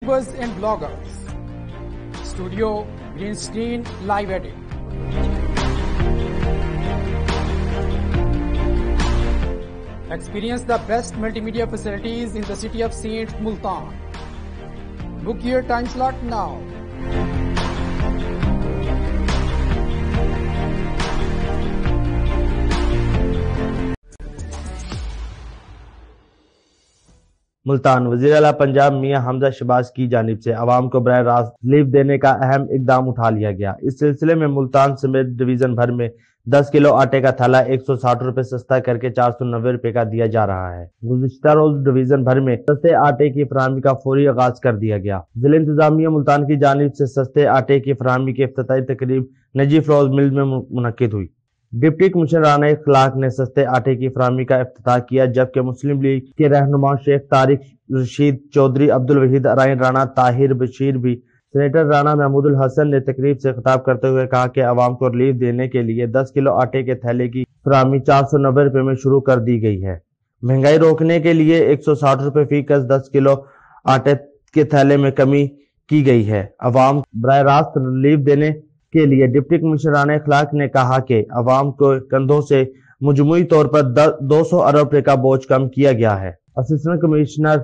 YouTubers and bloggers. Studio Green Screen Live Edit. Experience the best multimedia facilities in the city of Saint Multan. Book your time slot now. Multan वज़ीर आला पंजाब मियां हमजा शहबाज की जानिब से आवाम को बराह रास्त relief देने का अहम इकदाम उठा लिया गया। इस सिलसिले में मुल्तान समेत डिवीजन भर में 10 किलो आटे का थैला 160 रुपए सस्ता करके 490 रुपए का दिया जा रहा है। गुज़िश्ता रोज डिवीजन भर में सस्ते आटे की फराहमी का फौरी आगाज कर दिया गया। जिला इंतजामिया मुल्तान की जानिब से सस्ते आटे की फराहमी की इफ्तिताई तकरीब नजीफ रोज मिल में मुनक्किद हुई। डिप्टी कमिश्नर राना इखलाक ने सस्ते आटे की फराहमी का इफ्तिताह किया, जबकि मुस्लिम लीग के रहनुमा शेख तारिक रशीद चौधरी, अब्दुल वहीद अराइन राणा, ताहिर बशीर भी सेनेटर राणा महमूदुल हसन ने तकरीब से खिताब करते हुए कहा कि आवाम को रिलीफ देने के लिए 10 किलो आटे के थैले की फराहमी 490 रुपए में शुरू कर दी गई है। महंगाई रोकने के लिए 160 रुपए फी गज 10 किलो आटे के थैले में कमी की गई है। आवाम बराह रास्त रिलीफ देने के लिए डिप्टी कमिश्नर राना इखलाक ने कहा कि आवाम को कंधों से मजमूई तौर पर 200 अरब रुपए का बोझ कम किया गया है। Assistant commissioner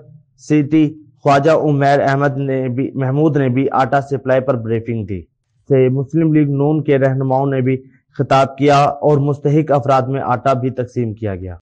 city Khwaja Umair Ahmad Mahmood ने भी आटा सप्लाई पर ब्रीफिंग दी। से मुस्लिम लीग नून के रहनुमाओं ने भी खिताब किया और मुस्तहिक अफराद में आटा भी तकसीम किया गया।